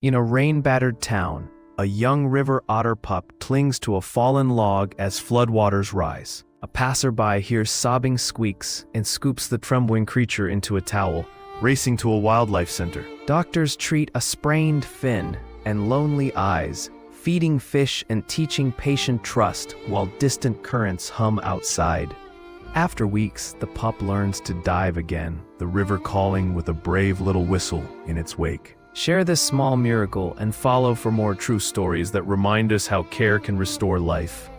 In a rain-battered town, a young river otter pup clings to a fallen log as floodwaters rise. A passerby hears sobbing squeaks and scoops the trembling creature into a towel, racing to a wildlife center. Doctors treat a sprained fin and lonely eyes, feeding fish and teaching patient trust while distant currents hum outside. After weeks, the pup learns to dive again, the river calling with a brave little whistle in its wake. Share this small miracle and follow for more true stories that remind us how care can restore life.